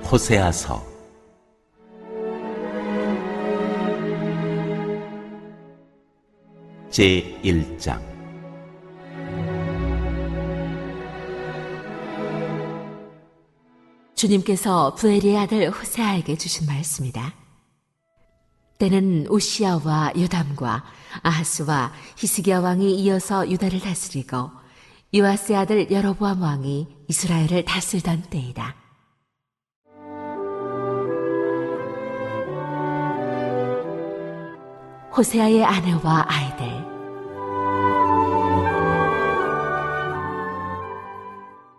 호세아서 제1장. 주님께서 부엘리의 아들 호세아에게 주신 말씀이다. 때는 우시야와 요담과 아하스와 히스기야 왕이 이어서 유다를 다스리고 요아스의 아들 여로보암 왕이 이스라엘을 다스리던 때이다. 호세아의 아내와 아이들.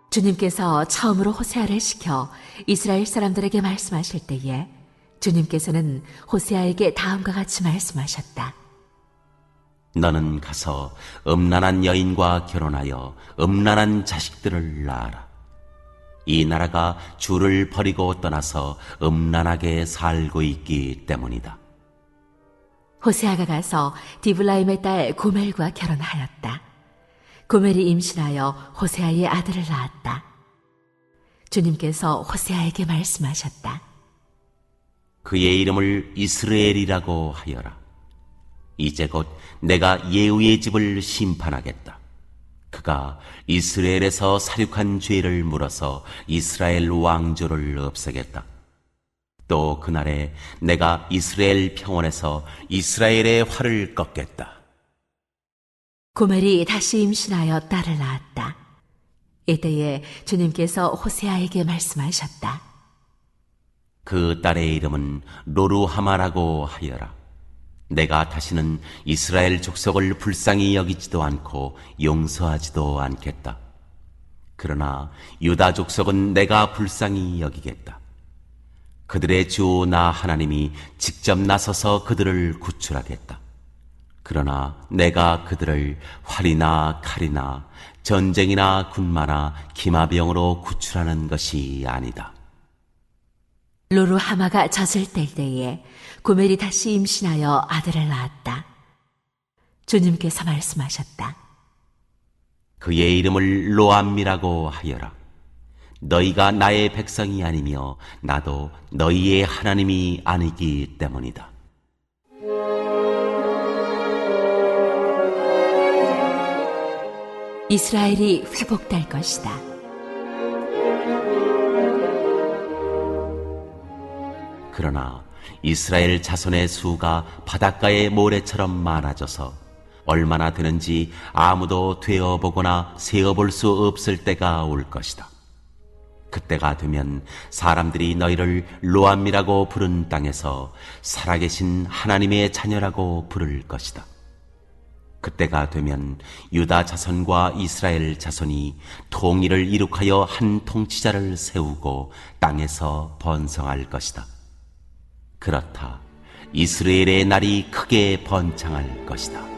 주님께서 처음으로 호세아를 시켜 이스라엘 사람들에게 말씀하실 때에 주님께서는 호세아에게 다음과 같이 말씀하셨다. 너는 가서 음란한 여인과 결혼하여 음란한 자식들을 낳아라. 이 나라가 주를 버리고 떠나서 음란하게 살고 있기 때문이다. 호세아가 가서 디블라임의 딸 고멜과 결혼하였다. 고멜이 임신하여 호세아의 아들을 낳았다. 주님께서 호세아에게 말씀하셨다. 그의 이름을 이스라엘이라고 하여라. 이제 곧 내가 예후의 집을 심판하겠다. 그가 이스라엘에서 살육한 죄를 물어서 이스라엘 왕조를 없애겠다. 또 그날에 내가 이스라엘 평원에서 이스라엘의 활을 꺾겠다. 고멜이 다시 임신하여 딸을 낳았다. 이때에 주님께서 호세아에게 말씀하셨다. 그 딸의 이름은 로루하마라고 하여라. 내가 다시는 이스라엘 족속을 불쌍히 여기지도 않고 용서하지도 않겠다. 그러나 유다 족속은 내가 불쌍히 여기겠다. 그들의 주 나 하나님이 직접 나서서 그들을 구출하겠다. 그러나 내가 그들을 활이나 칼이나 전쟁이나 군마나 기마병으로 구출하는 것이 아니다. 로루하마가 젖을 뗄 때에 고멜이 다시 임신하여 아들을 낳았다. 주님께서 말씀하셨다. 그의 이름을 로암미라고 하여라. 너희가 나의 백성이 아니며 나도 너희의 하나님이 아니기 때문이다. 이스라엘이 회복될 것이다. 그러나 이스라엘 자손의 수가 바닷가의 모래처럼 많아져서 얼마나 되는지 아무도 되어보거나 세어볼 수 없을 때가 올 것이다. 그때가 되면 사람들이 너희를 로암이라고 부른 땅에서 살아계신 하나님의 자녀라고 부를 것이다. 그때가 되면 유다 자손과 이스라엘 자손이 통일을 이룩하여 한 통치자를 세우고 땅에서 번성할 것이다. 그렇다. 이스라엘의 날이 크게 번창할 것이다.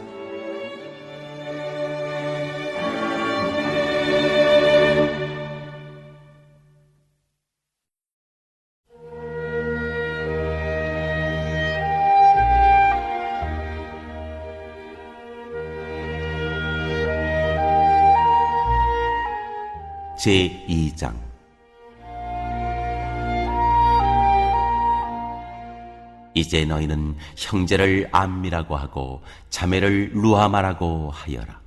제2장. 이제 너희는 형제를 암미라고 하고 자매를 루하마라고 하여라.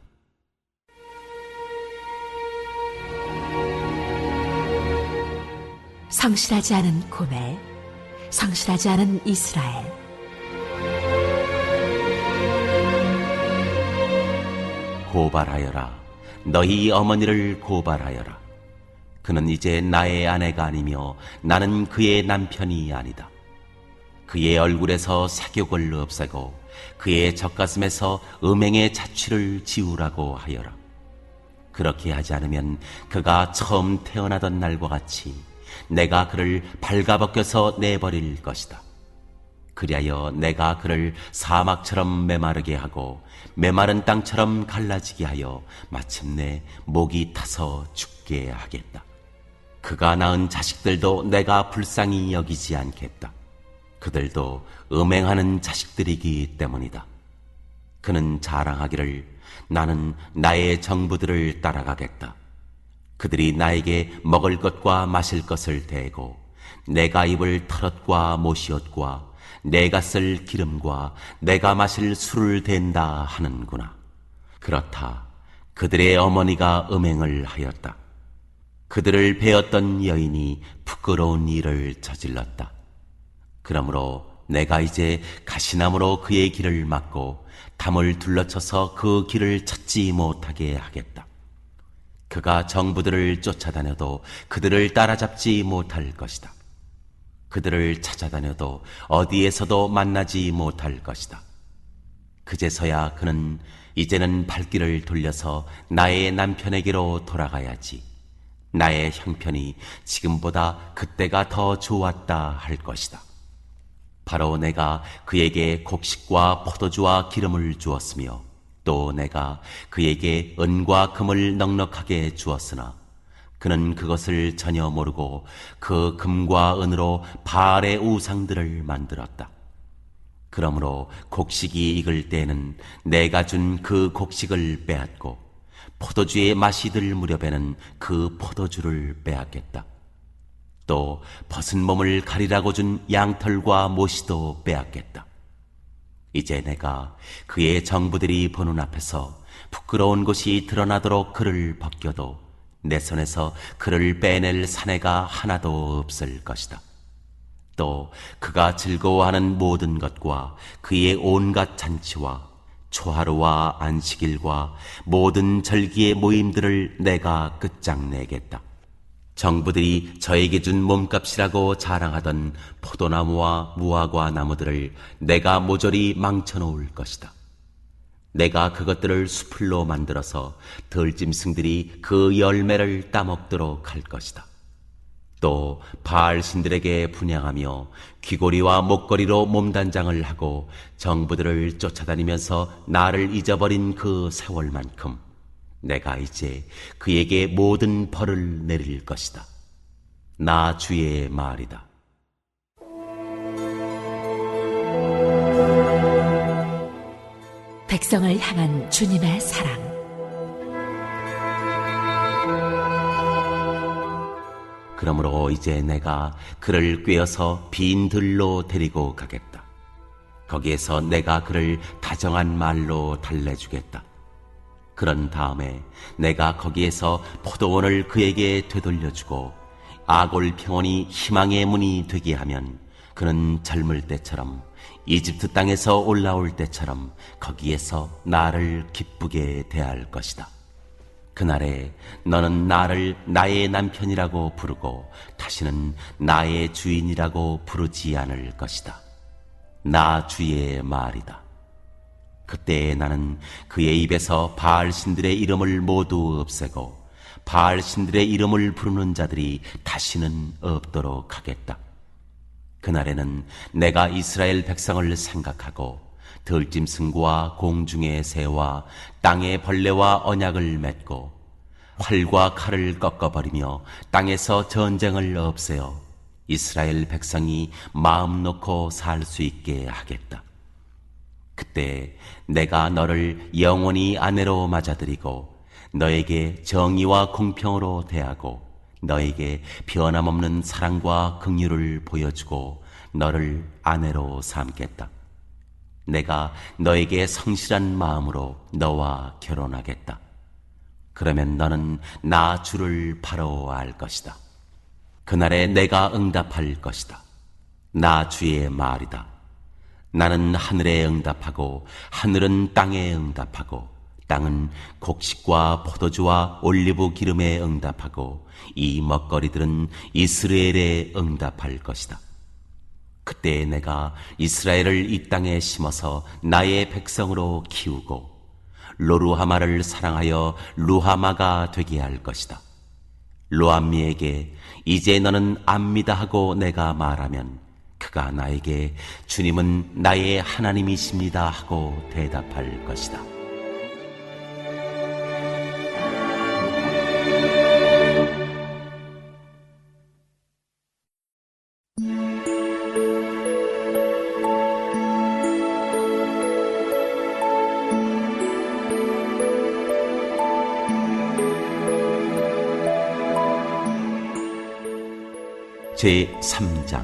성실하지 않은 고멜, 성실하지 않은 이스라엘. 고발하여라. 너희 어머니를 고발하여라. 그는 이제 나의 아내가 아니며 나는 그의 남편이 아니다. 그의 얼굴에서 사욕을 없애고 그의 젖가슴에서 음행의 자취를 지우라고 하여라. 그렇게 하지 않으면 그가 처음 태어나던 날과 같이 내가 그를 발가벗겨서 내버릴 것이다. 그리하여 내가 그를 사막처럼 메마르게 하고 메마른 땅처럼 갈라지게 하여 마침내 목이 타서 죽게 하겠다. 그가 낳은 자식들도 내가 불쌍히 여기지 않겠다. 그들도 음행하는 자식들이기 때문이다. 그는 자랑하기를 나는 나의 정부들을 따라가겠다. 그들이 나에게 먹을 것과 마실 것을 대고 내가 입을 털옷과 모시옷과 내가 쓸 기름과 내가 마실 술을 댄다 하는구나. 그렇다. 그들의 어머니가 음행을 하였다. 그들을 베었던 여인이 부끄러운 일을 저질렀다. 그러므로 내가 이제 가시나무로 그의 길을 막고 담을 둘러쳐서 그 길을 찾지 못하게 하겠다. 그가 정부들을 쫓아다녀도 그들을 따라잡지 못할 것이다. 그들을 찾아다녀도 어디에서도 만나지 못할 것이다. 그제서야 그는 이제는 발길을 돌려서 나의 남편에게로 돌아가야지. 나의 형편이 지금보다 그때가 더 좋았다 할 것이다. 바로 내가 그에게 곡식과 포도주와 기름을 주었으며 또 내가 그에게 은과 금을 넉넉하게 주었으나 그는 그것을 전혀 모르고 그 금과 은으로 바알의 우상들을 만들었다. 그러므로 곡식이 익을 때에는 내가 준 그 곡식을 빼앗고 포도주의 맛이 들 무렵에는 그 포도주를 빼앗겠다. 또 벗은 몸을 가리라고 준 양털과 모시도 빼앗겠다. 이제 내가 그의 정부들이 보는 앞에서 부끄러운 것이 드러나도록 그를 벗겨도 내 손에서 그를 빼낼 사내가 하나도 없을 것이다. 또 그가 즐거워하는 모든 것과 그의 온갖 잔치와 초하루와 안식일과 모든 절기의 모임들을 내가 끝장내겠다. 정부들이 저에게 준 몸값이라고 자랑하던 포도나무와 무화과 나무들을 내가 모조리 망쳐놓을 것이다. 내가 그것들을 수풀로 만들어서 들짐승들이 그 열매를 따먹도록 할 것이다. 또 바알 신들에게 분향하며 귀고리와 목걸이로 몸단장을 하고 정부들을 쫓아다니면서 나를 잊어버린 그 세월만큼 내가 이제 그에게 모든 벌을 내릴 것이다. 나 주의 말이다. 백성을 향한 주님의 사랑. 그러므로 이제 내가 그를 꿰어서 빈 들로 데리고 가겠다. 거기에서 내가 그를 다정한 말로 달래주겠다. 그런 다음에 내가 거기에서 포도원을 그에게 되돌려주고 아골 평원이 희망의 문이 되게 하면 그는 젊을 때처럼 이집트 땅에서 올라올 때처럼 거기에서 나를 기쁘게 대할 것이다. 그날에 너는 나를 나의 남편이라고 부르고 다시는 나의 주인이라고 부르지 않을 것이다. 나 주의 말이다. 그때 나는 그의 입에서 바알 신들의 이름을 모두 없애고 바알 신들의 이름을 부르는 자들이 다시는 없도록 하겠다. 그날에는 내가 이스라엘 백성을 생각하고 들짐승과 공중의 새와 땅의 벌레와 언약을 맺고 활과 칼을 꺾어버리며 땅에서 전쟁을 없애어 이스라엘 백성이 마음 놓고 살 수 있게 하겠다. 그때 내가 너를 영원히 아내로 맞아들이고 너에게 정의와 공평으로 대하고 너에게 변함없는 사랑과 긍휼을 보여주고 너를 아내로 삼겠다. 내가 너에게 성실한 마음으로 너와 결혼하겠다. 그러면 너는 나 주를 바로 알 것이다. 그날에 내가 응답할 것이다. 나 주의 말이다. 나는 하늘에 응답하고 하늘은 땅에 응답하고 땅은 곡식과 포도주와 올리브 기름에 응답하고 이 먹거리들은 이스라엘에 응답할 것이다. 그때 내가 이스라엘을 이 땅에 심어서 나의 백성으로 키우고 로루하마를 사랑하여 루하마가 되게 할 것이다. 로암미에게 이제 너는 압니다 하고 내가 말하면 그가 나에게 주님은 나의 하나님이십니다 하고 대답할 것이다. 제3장.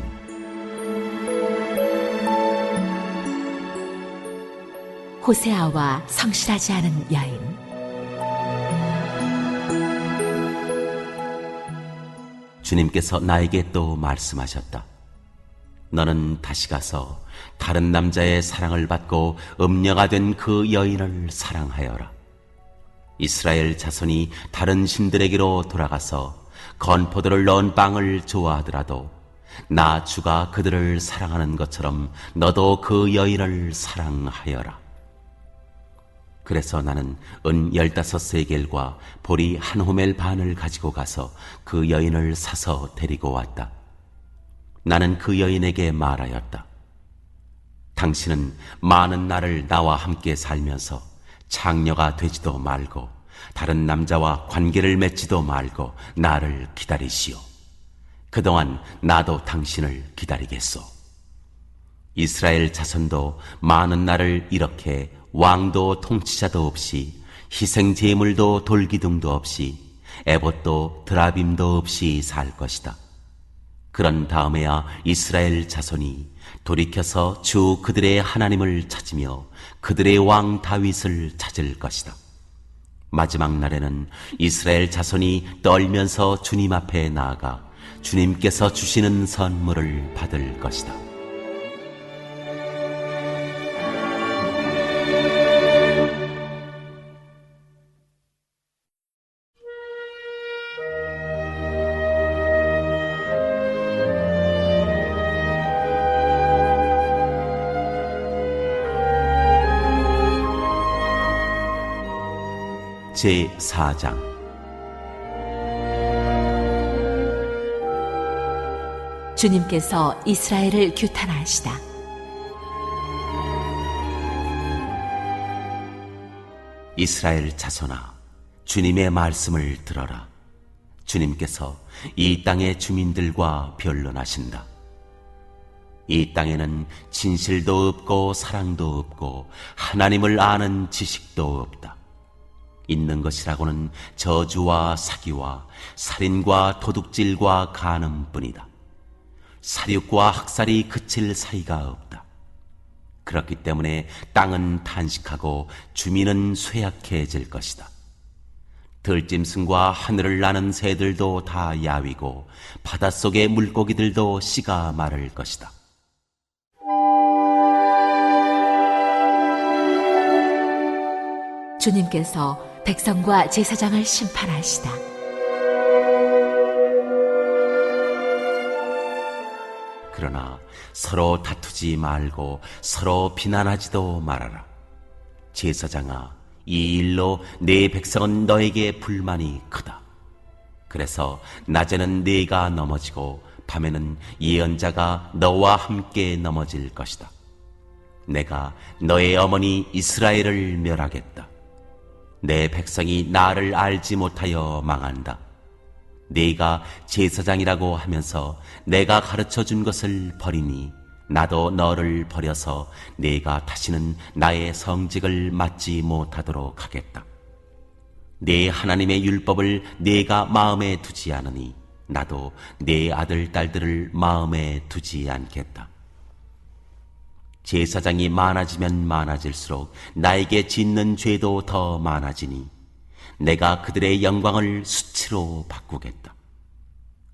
호세아와 성실하지 않은 여인. 주님께서 나에게 또 말씀하셨다. 너는 다시 가서 다른 남자의 사랑을 받고 음녀가 된 그 여인을 사랑하여라. 이스라엘 자손이 다른 신들에게로 돌아가서 건포도를 넣은 빵을 좋아하더라도 나 주가 그들을 사랑하는 것처럼 너도 그 여인을 사랑하여라. 그래서 나는 은 15세겔과 보리 한 호멜 반을 가지고 가서 그 여인을 사서 데리고 왔다. 나는 그 여인에게 말하였다. 당신은 많은 날을 나와 함께 살면서 창녀가 되지도 말고 다른 남자와 관계를 맺지도 말고 나를 기다리시오. 그동안 나도 당신을 기다리겠소. 이스라엘 자손도 많은 날을 이렇게 왕도 통치자도 없이 희생 제물도 돌기둥도 없이 에봇도 드라빔도 없이 살 것이다. 그런 다음에야 이스라엘 자손이 돌이켜서 주 그들의 하나님을 찾으며 그들의 왕 다윗을 찾을 것이다. 마지막 날에는 이스라엘 자손이 떨면서 주님 앞에 나아가 주님께서 주시는 선물을 받을 것이다. 제4장. 주님께서 이스라엘을 규탄하시다. 이스라엘 자손아, 주님의 말씀을 들어라. 주님께서 이 땅의 주민들과 변론하신다. 이 땅에는 진실도 없고 사랑도 없고 하나님을 아는 지식도 없다. 있는 것이라고는 저주와 사기와 살인과 도둑질과 간음뿐이다. 사륙과 학살이 그칠 사이가 없다. 그렇기 때문에 땅은 탄식하고 주민은 쇠약해질 것이다. 들짐승과 하늘을 나는 새들도 다 야위고 바닷속의 물고기들도 씨가 마를 것이다. 주님께서 백성과 제사장을 심판하시다. 그러나 서로 다투지 말고 서로 비난하지도 말아라. 제사장아, 이 일로 내 백성은 너에게 불만이 크다. 그래서 낮에는 네가 넘어지고 밤에는 예언자가 너와 함께 넘어질 것이다. 내가 너의 어머니 이스라엘을 멸하겠다. 내 백성이 나를 알지 못하여 망한다. 네가 제사장이라고 하면서 내가 가르쳐준 것을 버리니 나도 너를 버려서 네가 다시는 나의 성직을 맡지 못하도록 하겠다. 네 하나님의 율법을 네가 마음에 두지 않으니 나도 네 아들 딸들을 마음에 두지 않겠다. 제사장이 많아지면 많아질수록 나에게 짓는 죄도 더 많아지니 내가 그들의 영광을 수치로 바꾸겠다.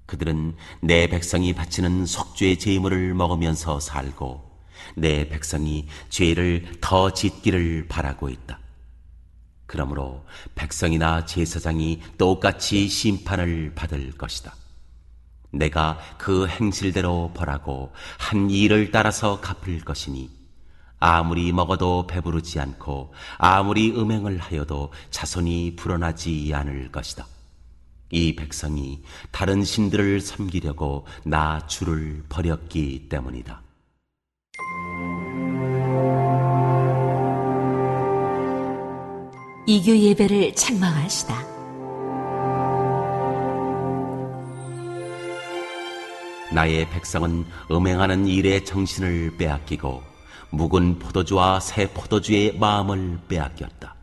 그들은 내 백성이 바치는 속죄 제물을 먹으면서 살고 내 백성이 죄를 더 짓기를 바라고 있다. 그러므로 백성이나 제사장이 똑같이 심판을 받을 것이다. 내가 그 행실대로 벌하고 한 일을 따라서 갚을 것이니 아무리 먹어도 배부르지 않고 아무리 음행을 하여도 자손이 불어나지 않을 것이다. 이 백성이 다른 신들을 섬기려고 나 주를 버렸기 때문이다. 이교 예배를 책망하시다. 나의 백성은 음행하는 일에 정신을 빼앗기고 묵은 포도주와 새 포도주의 마음을 빼앗겼다.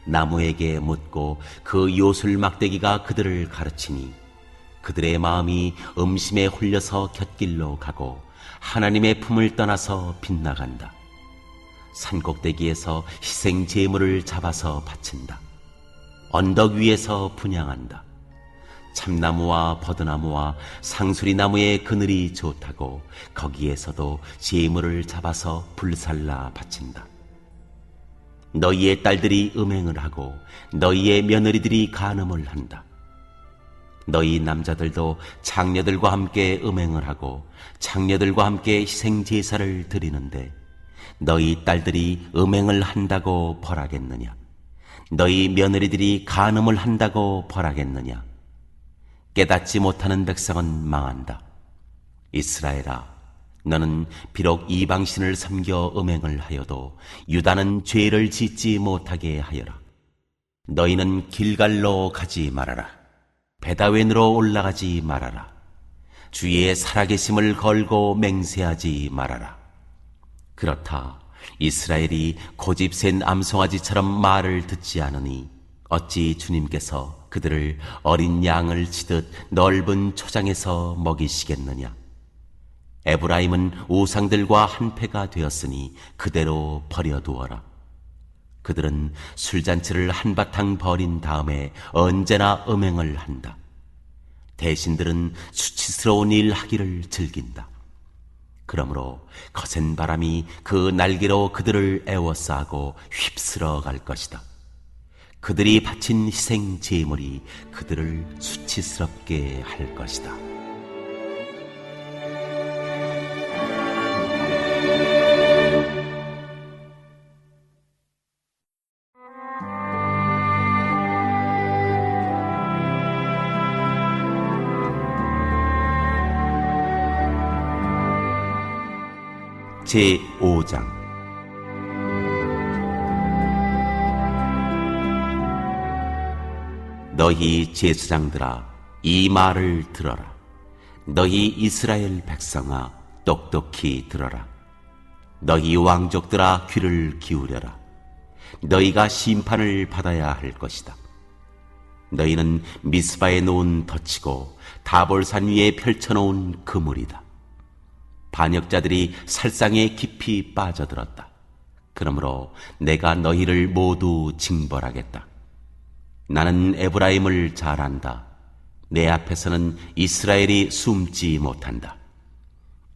나무에게 묻고 그 요술 막대기가 그들을 가르치니 그들의 마음이 음심에 홀려서 곁길로 가고 하나님의 품을 떠나서 빗나간다. 산꼭대기에서 희생 제물을 잡아서 바친다. 언덕 위에서 분향한다. 참나무와 버드나무와 상수리나무의 그늘이 좋다고 거기에서도 제물을 잡아서 불살라 바친다. 너희의 딸들이 음행을 하고 너희의 며느리들이 간음을 한다. 너희 남자들도 장녀들과 함께 음행을 하고 장녀들과 함께 희생 제사를 드리는데 너희 딸들이 음행을 한다고 벌하겠느냐? 너희 며느리들이 간음을 한다고 벌하겠느냐? 깨닫지 못하는 백성은 망한다. 이스라엘아, 너는 비록 이방신을 섬겨 음행을 하여도 유다는 죄를 짓지 못하게 하여라. 너희는 길갈로 가지 말아라. 베다웬으로 올라가지 말아라. 주의 살아계심을 걸고 맹세하지 말아라. 그렇다. 이스라엘이 고집센 암송아지처럼 말을 듣지 않으니 어찌 주님께서 그들을 어린 양을 치듯 넓은 초장에서 먹이시겠느냐? 에브라임은 우상들과 한패가 되었으니 그대로 버려두어라. 그들은 술잔치를 한바탕 벌인 다음에 언제나 음행을 한다. 대신들은 수치스러운 일 하기를 즐긴다. 그러므로 거센 바람이 그 날개로 그들을 에워싸고 휩쓸어 갈 것이다. 그들이 바친 희생 제물이 그들을 수치스럽게 할 것이다. 제5장 너희 제사장들아, 이 말을 들어라. 너희 이스라엘 백성아, 똑똑히 들어라. 너희 왕족들아, 귀를 기울여라. 너희가 심판을 받아야 할 것이다. 너희는 미스바에 놓은 덫이고 다볼산 위에 펼쳐놓은 그물이다. 반역자들이 살상에 깊이 빠져들었다. 그러므로 내가 너희를 모두 징벌하겠다. 나는 에브라임을 잘 안다. 내 앞에서는 이스라엘이 숨지 못한다.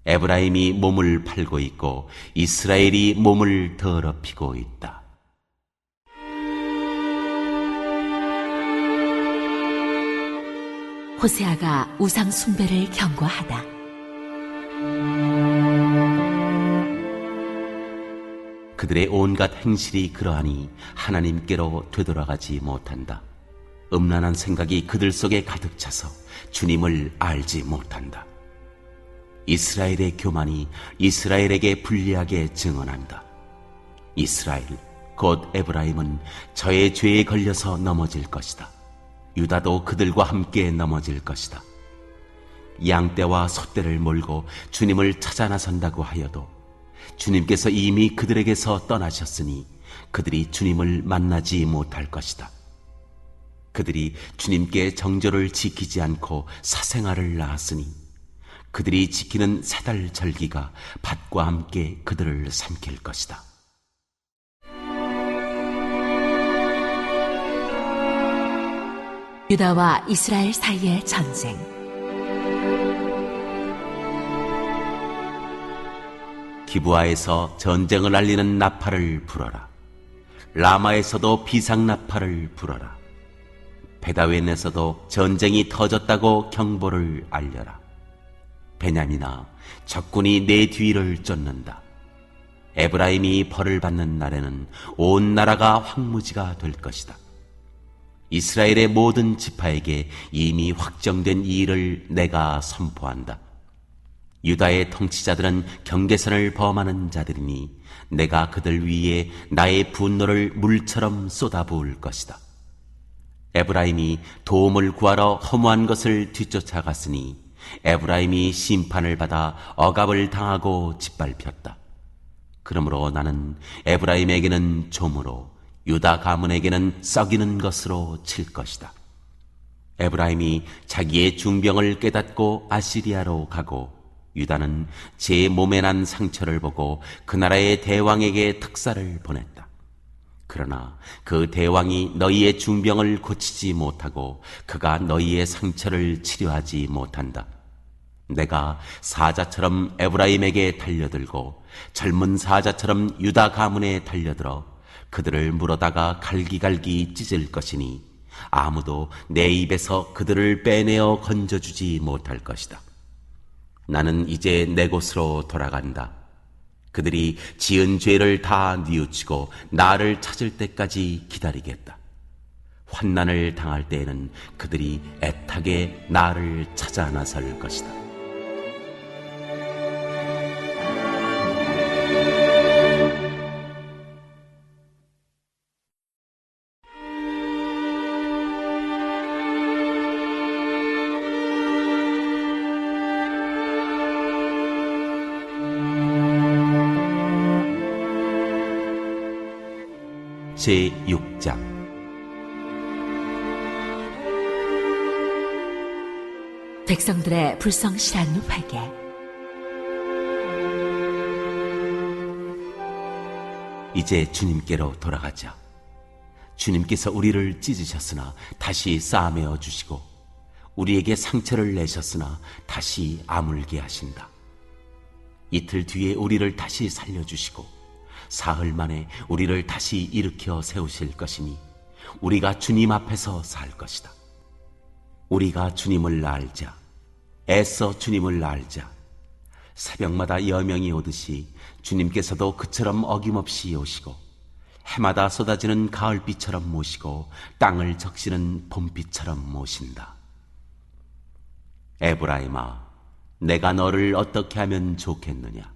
에브라임이 몸을 팔고 있고 이스라엘이 몸을 더럽히고 있다. 호세아가 우상 숭배를 경고하다. 그들의 온갖 행실이 그러하니 하나님께로 되돌아가지 못한다. 음란한 생각이 그들 속에 가득 차서 주님을 알지 못한다. 이스라엘의 교만이 이스라엘에게 불리하게 증언한다. 이스라엘, 곧 에브라임은 저의 죄에 걸려서 넘어질 것이다. 유다도 그들과 함께 넘어질 것이다. 양떼와 소떼를 몰고 주님을 찾아 나선다고 하여도 주님께서 이미 그들에게서 떠나셨으니 그들이 주님을 만나지 못할 것이다. 그들이 주님께 정절을 지키지 않고 사생아를 낳았으니 그들이 지키는 세 달 절기가 밭과 함께 그들을 삼킬 것이다. 유다와 이스라엘 사이의 전쟁. 기브아에서 전쟁을 알리는 나팔을 불어라. 라마에서도 비상나팔을 불어라. 베다웬에서도 전쟁이 터졌다고 경보를 알려라. 베냐민아, 적군이 내 뒤를 쫓는다. 에브라임이 벌을 받는 날에는 온 나라가 황무지가 될 것이다. 이스라엘의 모든 지파에게 이미 확정된 이 일을 내가 선포한다. 유다의 통치자들은 경계선을 범하는 자들이니 내가 그들 위에 나의 분노를 물처럼 쏟아부을 것이다. 에브라임이 도움을 구하러 허무한 것을 뒤쫓아갔으니 에브라임이 심판을 받아 억압을 당하고 짓밟혔다. 그러므로 나는 에브라임에게는 조무로 유다 가문에게는 썩이는 것으로 칠 것이다. 에브라임이 자기의 중병을 깨닫고 아시리아로 가고 유다는 제 몸에 난 상처를 보고 그 나라의 대왕에게 특사를 보냈다. 그러나 그 대왕이 너희의 중병을 고치지 못하고 그가 너희의 상처를 치료하지 못한다. 내가 사자처럼 에브라임에게 달려들고 젊은 사자처럼 유다 가문에 달려들어 그들을 물어다가 갈기갈기 찢을 것이니 아무도 내 입에서 그들을 빼내어 건져주지 못할 것이다. 나는 이제 내 곳으로 돌아간다. 그들이 지은 죄를 다 뉘우치고 나를 찾을 때까지 기다리겠다. 환난을 당할 때에는 그들이 애타게 나를 찾아 나설 것이다. 제6장 백성들의 불성실한 회개. 이제 주님께로 돌아가자. 주님께서 우리를 찢으셨으나 다시 싸매어 주시고 우리에게 상처를 내셨으나 다시 아물게 하신다. 이틀 뒤에 우리를 다시 살려주시고 사흘 만에 우리를 다시 일으켜 세우실 것이니 우리가 주님 앞에서 살 것이다. 우리가 주님을 알자. 애써 주님을 알자. 새벽마다 여명이 오듯이 주님께서도 그처럼 어김없이 오시고 해마다 쏟아지는 가을비처럼 모시고 땅을 적시는 봄비처럼 모신다. 에브라임아, 내가 너를 어떻게 하면 좋겠느냐?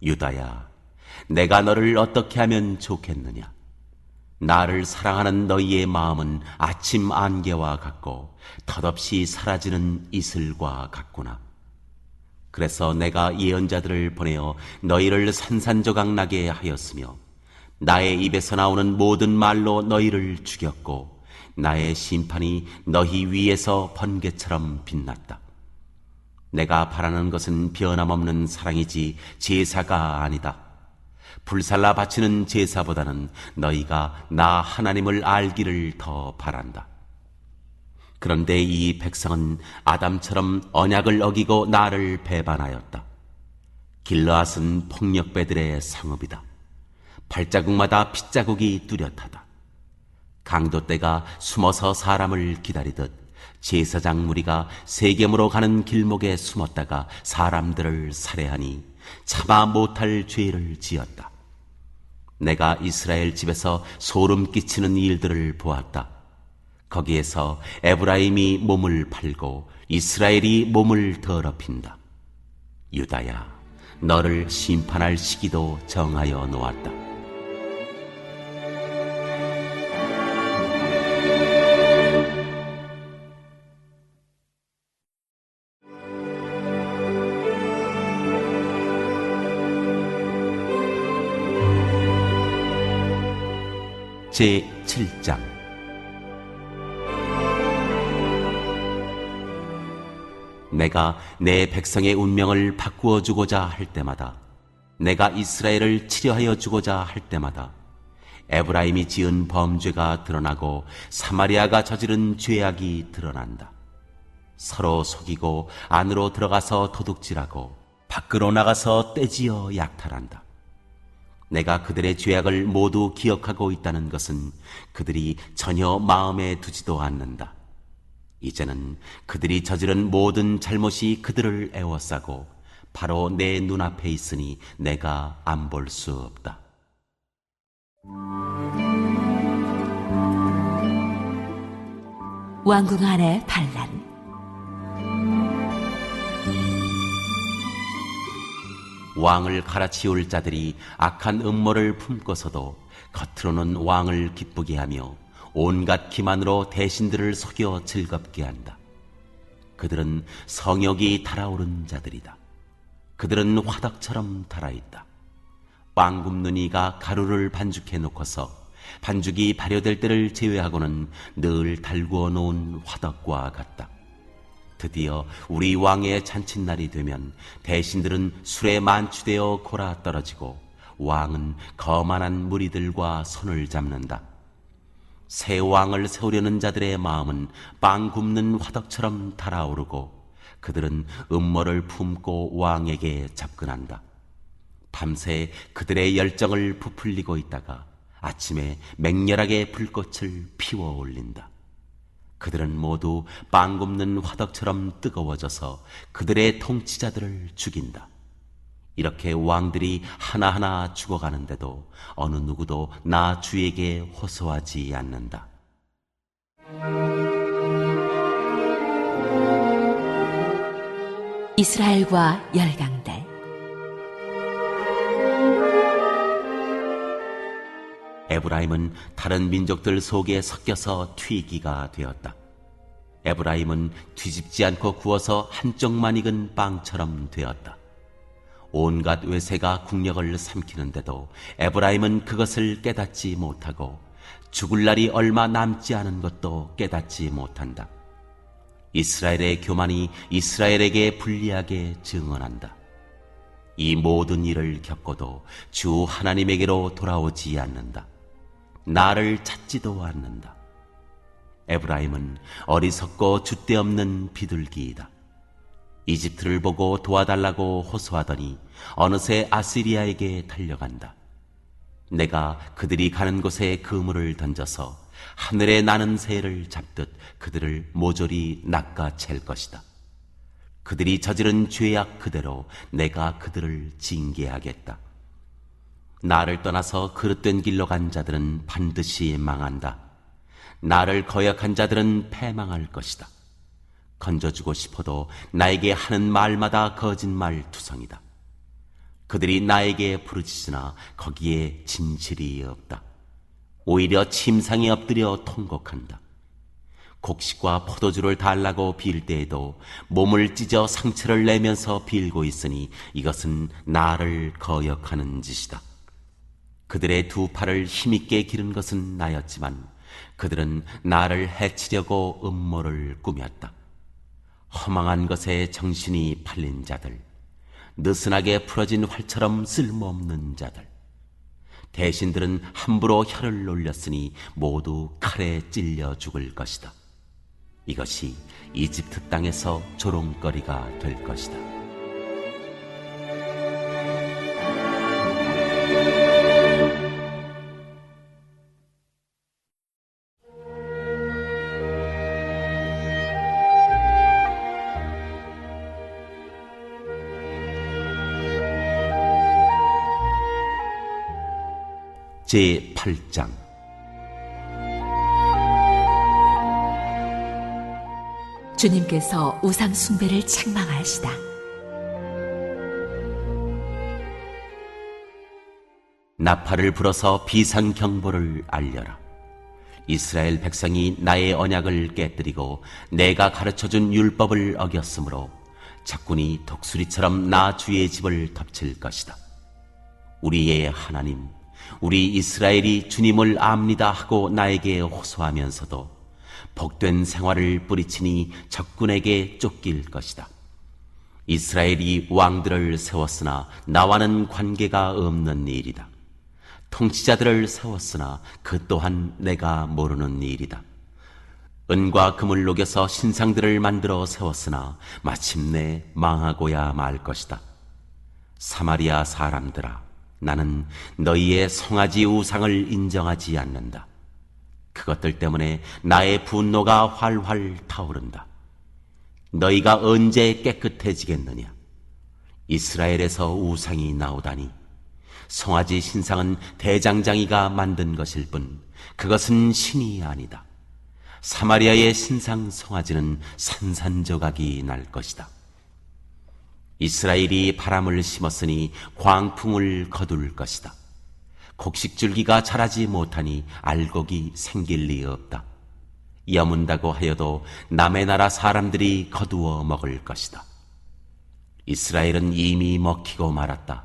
유다야, 내가 너를 어떻게 하면 좋겠느냐? 나를 사랑하는 너희의 마음은 아침 안개와 같고 덧없이 사라지는 이슬과 같구나. 그래서 내가 예언자들을 보내어 너희를 산산조각 나게 하였으며 나의 입에서 나오는 모든 말로 너희를 죽였고 나의 심판이 너희 위에서 번개처럼 빛났다. 내가 바라는 것은 변함없는 사랑이지 제사가 아니다. 불살라 바치는 제사보다는 너희가 나 하나님을 알기를 더 바란다. 그런데 이 백성은 아담처럼 언약을 어기고 나를 배반하였다. 길르앗은 폭력배들의 상읍이다. 발자국마다 핏자국이 뚜렷하다. 강도떼가 숨어서 사람을 기다리듯 제사장 무리가 세겜으로 가는 길목에 숨었다가 사람들을 살해하니 참아 못할 죄를 지었다. 내가 이스라엘 집에서 소름 끼치는 일들을 보았다. 거기에서 에브라임이 몸을 팔고 이스라엘이 몸을 더럽힌다. 유다야, 너를 심판할 시기도 정하여 놓았다. 제7장 내가 내 백성의 운명을 바꾸어 주고자 할 때마다, 내가 이스라엘을 치료하여 주고자 할 때마다 에브라임이 지은 범죄가 드러나고 사마리아가 저지른 죄악이 드러난다. 서로 속이고 안으로 들어가서 도둑질하고 밖으로 나가서 떼지어 약탈한다. 내가 그들의 죄악을 모두 기억하고 있다는 것은 그들이 전혀 마음에 두지도 않는다. 이제는 그들이 저지른 모든 잘못이 그들을 애워싸고 바로 내 눈앞에 있으니 내가 안 볼 수 없다. 왕궁 안의 반란. 왕을 갈아치울 자들이 악한 음모를 품고서도 겉으로는 왕을 기쁘게 하며 온갖 기만으로 대신들을 속여 즐겁게 한다. 그들은 성욕이 달아오른 자들이다. 그들은 화덕처럼 달아있다. 빵 굽는 이가 가루를 반죽해 놓고서 반죽이 발효될 때를 제외하고는 늘 달구어 놓은 화덕과 같다. 드디어 우리 왕의 잔칫날이 되면 대신들은 술에 만취되어 골아 떨어지고 왕은 거만한 무리들과 손을 잡는다. 새 왕을 세우려는 자들의 마음은 빵 굽는 화덕처럼 달아오르고 그들은 음모를 품고 왕에게 접근한다. 밤새 그들의 열정을 부풀리고 있다가 아침에 맹렬하게 불꽃을 피워 올린다. 그들은 모두 빵 굽는 화덕처럼 뜨거워져서 그들의 통치자들을 죽인다. 이렇게 왕들이 하나하나 죽어가는데도 어느 누구도 나 주에게 호소하지 않는다. 이스라엘과 열강대. 에브라임은 다른 민족들 속에 섞여서 튀기가 되었다. 에브라임은 뒤집지 않고 구워서 한쪽만 익은 빵처럼 되었다. 온갖 외세가 국력을 삼키는데도 에브라임은 그것을 깨닫지 못하고 죽을 날이 얼마 남지 않은 것도 깨닫지 못한다. 이스라엘의 교만이 이스라엘에게 불리하게 증언한다. 이 모든 일을 겪고도 주 하나님에게로 돌아오지 않는다. 나를 찾지도 않는다. 에브라임은 어리석고 줏대없는 비둘기이다. 이집트를 보고 도와달라고 호소하더니 어느새 아시리아에게 달려간다. 내가 그들이 가는 곳에 그물을 던져서 하늘에 나는 새를 잡듯 그들을 모조리 낚아챌 것이다. 그들이 저지른 죄악 그대로 내가 그들을 징계하겠다. 나를 떠나서 그릇된 길로 간 자들은 반드시 망한다. 나를 거역한 자들은 패망할 것이다. 건져주고 싶어도 나에게 하는 말마다 거짓말 투성이다. 그들이 나에게 부르짖으나 거기에 진실이 없다. 오히려 침상에 엎드려 통곡한다. 곡식과 포도주를 달라고 빌 때에도 몸을 찢어 상처를 내면서 빌고 있으니 이것은 나를 거역하는 짓이다. 그들의 두 팔을 힘있게 기른 것은 나였지만 그들은 나를 해치려고 음모를 꾸몄다. 허망한 것에 정신이 팔린 자들, 느슨하게 풀어진 활처럼 쓸모없는 자들, 대신들은 함부로 혀를 놀렸으니 모두 칼에 찔려 죽을 것이다. 이것이 이집트 땅에서 조롱거리가 될 것이다. 제8장 주님께서 우상 숭배를 책망하시다. 나팔을 불어서 비상경보를 알려라. 이스라엘 백성이 나의 언약을 깨뜨리고 내가 가르쳐준 율법을 어겼으므로 적군이 독수리처럼 나 주의 집을 덮칠 것이다. 우리의 하나님, 우리 이스라엘이 주님을 압니다 하고 나에게 호소하면서도 복된 생활을 뿌리치니 적군에게 쫓길 것이다. 이스라엘이 왕들을 세웠으나 나와는 관계가 없는 일이다. 통치자들을 세웠으나 그 또한 내가 모르는 일이다. 은과 금을 녹여서 신상들을 만들어 세웠으나 마침내 망하고야 말 것이다. 사마리아 사람들아, 나는 너희의 송아지 우상을 인정하지 않는다. 그것들 때문에 나의 분노가 활활 타오른다. 너희가 언제 깨끗해지겠느냐? 이스라엘에서 우상이 나오다니. 송아지 신상은 대장장이가 만든 것일 뿐 그것은 신이 아니다. 사마리아의 신상 송아지는 산산조각이 날 것이다. 이스라엘이 바람을 심었으니 광풍을 거둘 것이다. 곡식줄기가 자라지 못하니 알곡이 생길 리 없다. 여문다고 하여도 남의 나라 사람들이 거두어 먹을 것이다. 이스라엘은 이미 먹히고 말았다.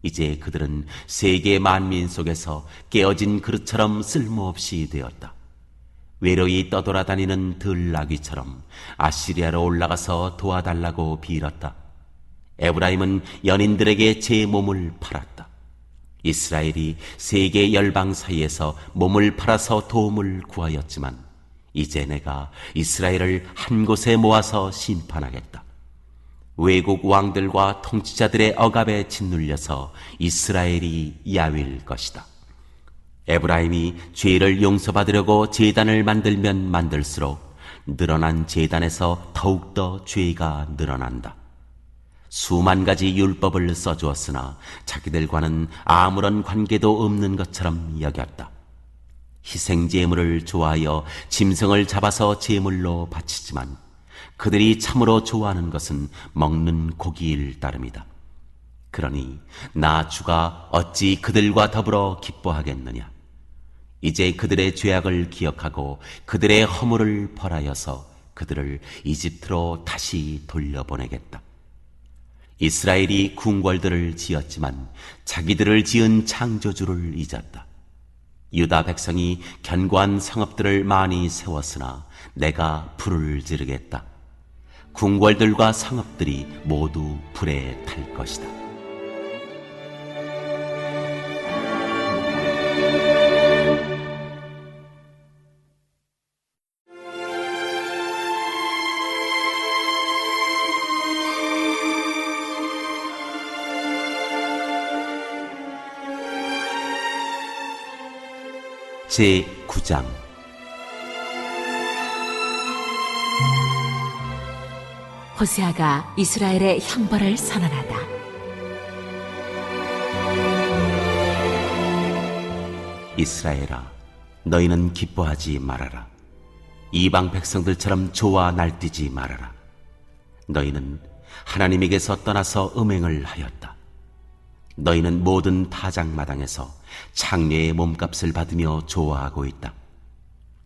이제 그들은 세계 만민 속에서 깨어진 그릇처럼 쓸모없이 되었다. 외로이 떠돌아다니는 들나귀처럼 아시리아로 올라가서 도와달라고 빌었다. 에브라임은 연인들에게 제 몸을 팔았다. 이스라엘이 세계 열방 사이에서 몸을 팔아서 도움을 구하였지만 이제 내가 이스라엘을 한 곳에 모아서 심판하겠다. 외국 왕들과 통치자들의 억압에 짓눌려서 이스라엘이 야위일 것이다. 에브라임이 죄를 용서받으려고 제단을 만들면 만들수록 늘어난 제단에서 더욱더 죄가 늘어난다. 수만 가지 율법을 써주었으나 자기들과는 아무런 관계도 없는 것처럼 여겼다. 희생제물을 좋아하여 짐승을 잡아서 제물로 바치지만 그들이 참으로 좋아하는 것은 먹는 고기일 따름이다. 그러니 나 주가 어찌 그들과 더불어 기뻐하겠느냐. 이제 그들의 죄악을 기억하고 그들의 허물을 벌하여서 그들을 이집트로 다시 돌려보내겠다. 이스라엘이 궁궐들을 지었지만 자기들을 지은 창조주를 잊었다. 유다 백성이 견고한 성읍들을 많이 세웠으나 내가 불을 지르겠다. 궁궐들과 성읍들이 모두 불에 탈 것이다. 제9장 호세아가 이스라엘의 형벌을 선언하다. 이스라엘아, 너희는 기뻐하지 말아라. 이방 백성들처럼 좋아 날뛰지 말아라. 너희는 하나님에게서 떠나서 음행을 하였다. 너희는 모든 타작마당에서 창녀의 몸값을 받으며 좋아하고 있다.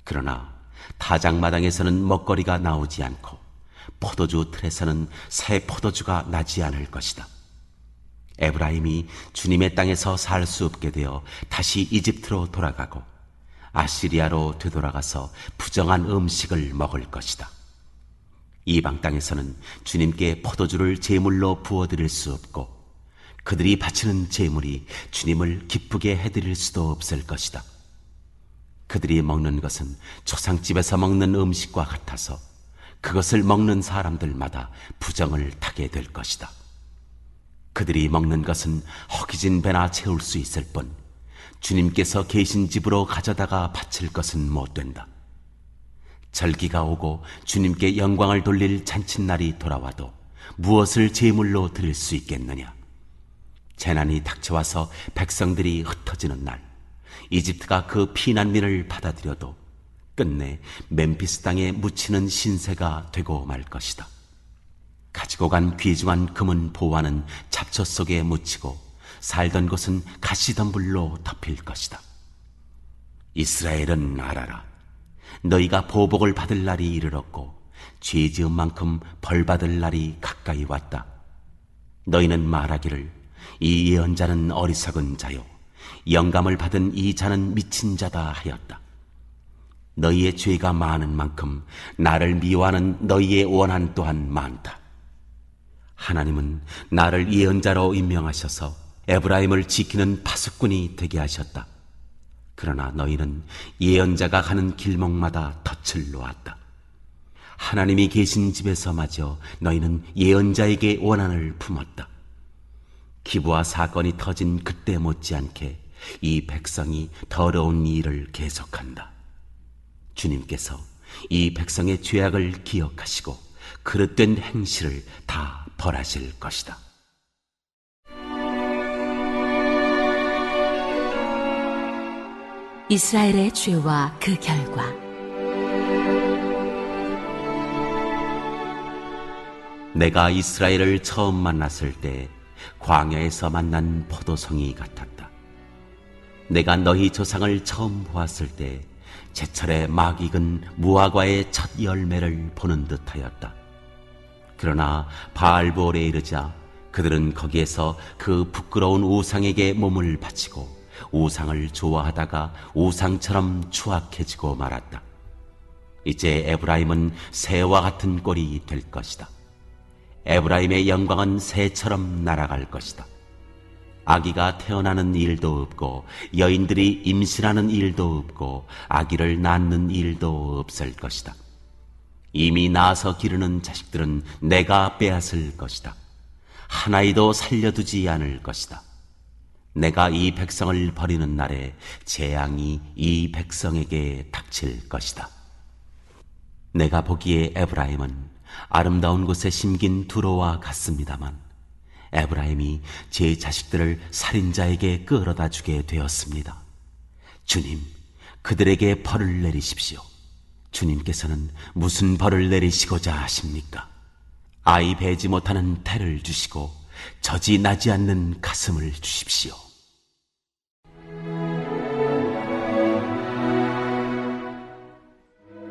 그러나 타작마당에서는 먹거리가 나오지 않고 포도주 틀에서는 새 포도주가 나지 않을 것이다. 에브라임이 주님의 땅에서 살 수 없게 되어 다시 이집트로 돌아가고 아시리아로 되돌아가서 부정한 음식을 먹을 것이다. 이방 땅에서는 주님께 포도주를 제물로 부어드릴 수 없고 그들이 바치는 제물이 주님을 기쁘게 해드릴 수도 없을 것이다. 그들이 먹는 것은 초상집에서 먹는 음식과 같아서 그것을 먹는 사람들마다 부정을 타게 될 것이다. 그들이 먹는 것은 허기진 배나 채울 수 있을 뿐 주님께서 계신 집으로 가져다가 바칠 것은 못 된다. 절기가 오고 주님께 영광을 돌릴 잔칫날이 돌아와도 무엇을 제물로 드릴 수 있겠느냐? 재난이 닥쳐와서 백성들이 흩어지는 날, 이집트가 그 피난민을 받아들여도 끝내 멤피스 땅에 묻히는 신세가 되고 말 것이다. 가지고 간 귀중한 금은 보화는 잡초 속에 묻히고 살던 곳은 가시덤불로 덮일 것이다. 이스라엘은 알아라. 너희가 보복을 받을 날이 이르렀고 죄 지은 만큼 벌 받을 날이 가까이 왔다. 너희는 말하기를 이 예언자는 어리석은 자요 영감을 받은 이 자는 미친 자다 하였다. 너희의 죄가 많은 만큼 나를 미워하는 너희의 원한 또한 많다. 하나님은 나를 예언자로 임명하셔서 에브라임을 지키는 파수꾼이 되게 하셨다. 그러나 너희는 예언자가 가는 길목마다 덫을 놓았다. 하나님이 계신 집에서마저 너희는 예언자에게 원한을 품었다. 기부와 사건이 터진 그때 못지않게 이 백성이 더러운 일을 계속한다. 주님께서 이 백성의 죄악을 기억하시고 그릇된 행실을 다 벌하실 것이다. 이스라엘의 죄와 그 결과. 내가 이스라엘을 처음 만났을 때 광야에서 만난 포도송이 같았다. 내가 너희 조상을 처음 보았을 때 제철에 막 익은 무화과의 첫 열매를 보는 듯하였다. 그러나 바알볼에 이르자 그들은 거기에서 그 부끄러운 우상에게 몸을 바치고 우상을 좋아하다가 우상처럼 추악해지고 말았다. 이제 에브라임은 새와 같은 꼴이 될 것이다. 에브라임의 영광은 새처럼 날아갈 것이다. 아기가 태어나는 일도 없고 여인들이 임신하는 일도 없고 아기를 낳는 일도 없을 것이다. 이미 낳아서 기르는 자식들은 내가 빼앗을 것이다. 하나이도 살려두지 않을 것이다. 내가 이 백성을 버리는 날에 재앙이 이 백성에게 닥칠 것이다. 내가 보기에 에브라임은 아름다운 곳에 심긴 두로와 같습니다만 에브라임이 제 자식들을 살인자에게 끌어다 주게 되었습니다. 주님, 그들에게 벌을 내리십시오. 주님께서는 무슨 벌을 내리시고자 하십니까? 아이 베지 못하는 태를 주시고 젖이 나지 않는 가슴을 주십시오.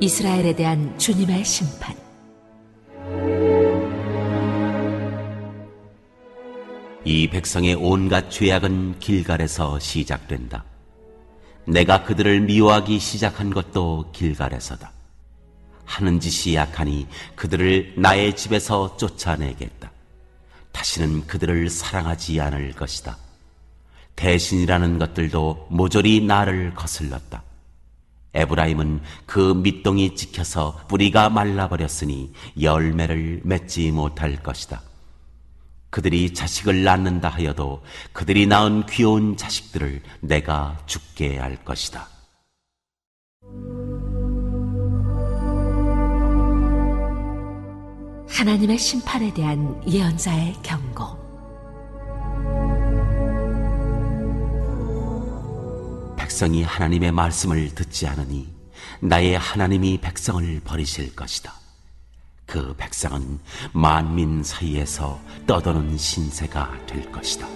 이스라엘에 대한 주님의 심판. 이 백성의 온갖 죄악은 길갈에서 시작된다. 내가 그들을 미워하기 시작한 것도 길갈에서다. 하는 짓이 약하니 그들을 나의 집에서 쫓아내겠다. 다시는 그들을 사랑하지 않을 것이다. 대신이라는 것들도 모조리 나를 거슬렀다. 에브라임은 그 밑동이 찍혀서 뿌리가 말라버렸으니 열매를 맺지 못할 것이다. 그들이 자식을 낳는다 하여도 그들이 낳은 귀여운 자식들을 내가 죽게 할 것이다. 하나님의 심판에 대한 예언자의 경고. 백성이 하나님의 말씀을 듣지 않으니 나의 하나님이 백성을 버리실 것이다. 그 백성은 만민 사이에서 떠도는 신세가 될 것이다.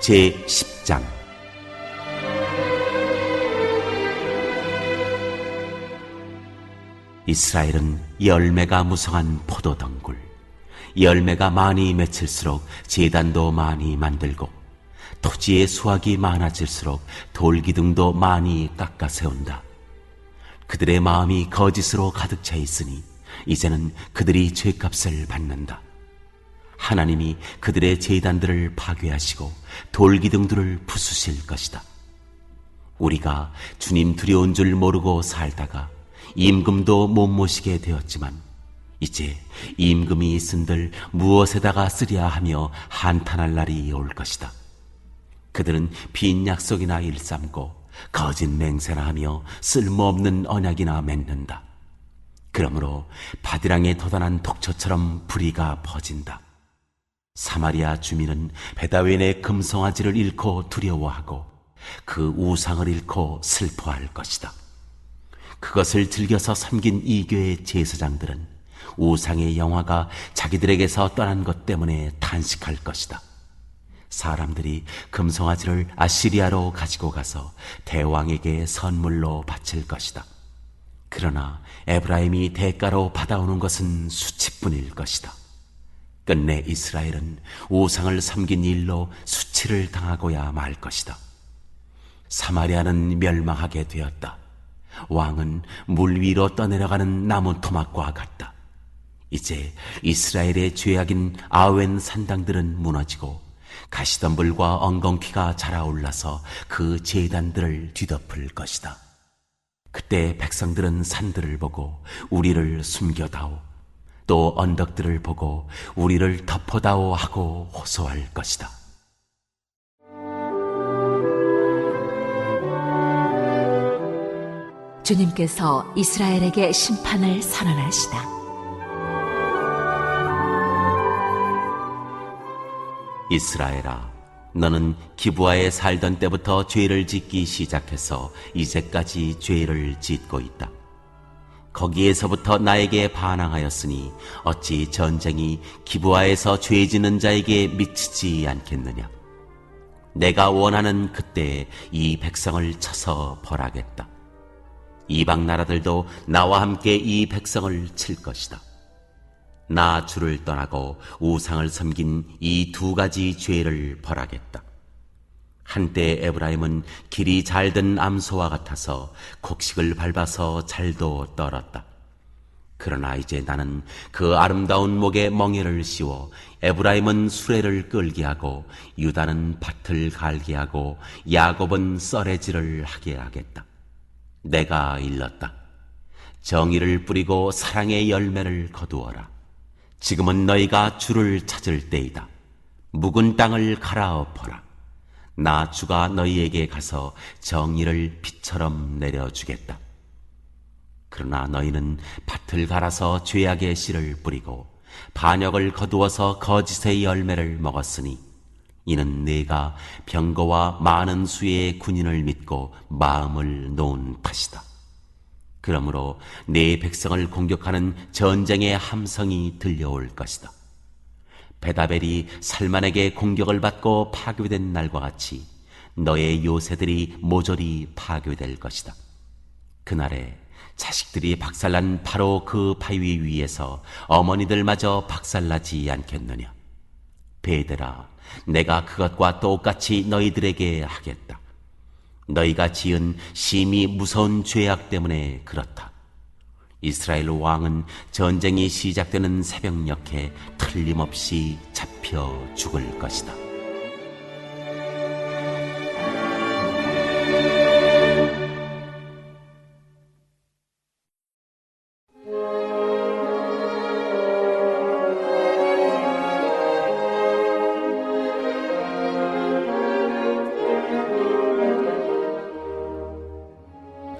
제10장 이스라엘은 열매가 무성한 포도덩굴, 열매가 많이 맺힐수록 제단도 많이 만들고 토지의 수확이 많아질수록 돌기둥도 많이 깎아 세운다. 그들의 마음이 거짓으로 가득 차 있으니 이제는 그들이 죄값을 받는다. 하나님이 그들의 제단들을 파괴하시고 돌기둥들을 부수실 것이다. 우리가 주님 두려운 줄 모르고 살다가 임금도 못 모시게 되었지만 이제 임금이 있은들 무엇에다가 쓰랴 하며 한탄할 날이 올 것이다. 그들은 빈 약속이나 일삼고 거짓 맹세나 하며 쓸모없는 언약이나 맺는다. 그러므로 바디랑에 돋아난 독초처럼 불의가 퍼진다. 사마리아 주민은 베다웬의 금송아지를 잃고 두려워하고 그 우상을 잃고 슬퍼할 것이다. 그것을 즐겨서 섬긴 이교의 제사장들은 우상의 영화가 자기들에게서 떠난 것 때문에 탄식할 것이다. 사람들이 금송아지를 아시리아로 가지고 가서 대왕에게 선물로 바칠 것이다. 그러나 에브라임이 대가로 받아오는 것은 수치뿐일 것이다. 끝내 이스라엘은 우상을 섬긴 일로 수치를 당하고야 말 것이다. 사마리아는 멸망하게 되었다. 왕은 물 위로 떠내려가는 나무 토막과 같다. 이제 이스라엘의 죄악인 아웬 산당들은 무너지고 가시덤불과 엉겅퀴가 자라올라서 그 제단들을 뒤덮을 것이다. 그때 백성들은 산들을 보고 우리를 숨겨다오, 또 언덕들을 보고 우리를 덮어다오 하고 호소할 것이다. 주님께서 이스라엘에게 심판을 선언하시다. 이스라엘아, 너는 기브아에 살던 때부터 죄를 짓기 시작해서 이제까지 죄를 짓고 있다. 거기에서부터 나에게 반항하였으니 어찌 전쟁이 기브아에서 죄 지는 자에게 미치지 않겠느냐. 내가 원하는 그때에 이 백성을 쳐서 벌하겠다. 이방 나라들도 나와 함께 이 백성을 칠 것이다. 나 주를 떠나고 우상을 섬긴 이 두 가지 죄를 벌하겠다. 한때 에브라임은 길이 잘든 암소와 같아서 곡식을 밟아서 잘도 떨었다. 그러나 이제 나는 그 아름다운 목에 멍에를 씌워 에브라임은 수레를 끌게 하고 유다는 밭을 갈게 하고 야곱은 썰애질을 하게 하겠다. 내가 일렀다. 정의를 뿌리고 사랑의 열매를 거두어라. 지금은 너희가 주를 찾을 때이다. 묵은 땅을 갈아엎어라. 나 주가 너희에게 가서 정의를 비처럼 내려주겠다. 그러나 너희는 밭을 갈아서 죄악의 씨를 뿌리고 반역을 거두어서 거짓의 열매를 먹었으니 이는 네가 병거와 많은 수의 군인을 믿고 마음을 놓은 탓이다. 그러므로 네 백성을 공격하는 전쟁의 함성이 들려올 것이다. 베다벨이 살만에게 공격을 받고 파괴된 날과 같이 너의 요새들이 모조리 파괴될 것이다. 그날에 자식들이 박살난 바로 그 바위 위에서 어머니들마저 박살나지 않겠느냐. 베델아, 내가 그것과 똑같이 너희들에게 하겠다. 너희가 지은 심히 무서운 죄악 때문에 그렇다. 이스라엘 왕은 전쟁이 시작되는 새벽녘에 틀림없이 잡혀 죽을 것이다.